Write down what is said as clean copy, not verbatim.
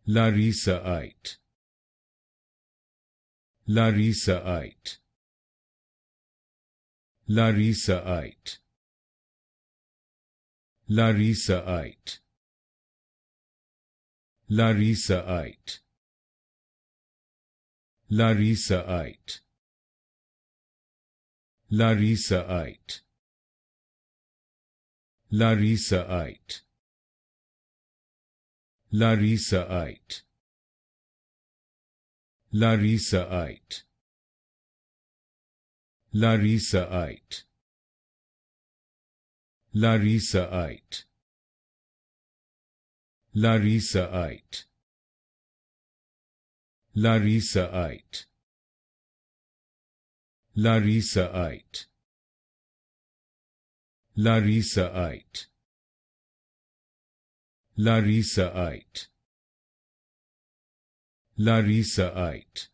Larisaite, Larisaite, Larisaite, Larisaite, Larisaite, Larisaite, Larisaite, Larisaite, Larisaite, Larisaite, Larisaite, Larisaite, Larisaite, Larisaite, Larisaite, Larisaite, Larisaite, Larisaite,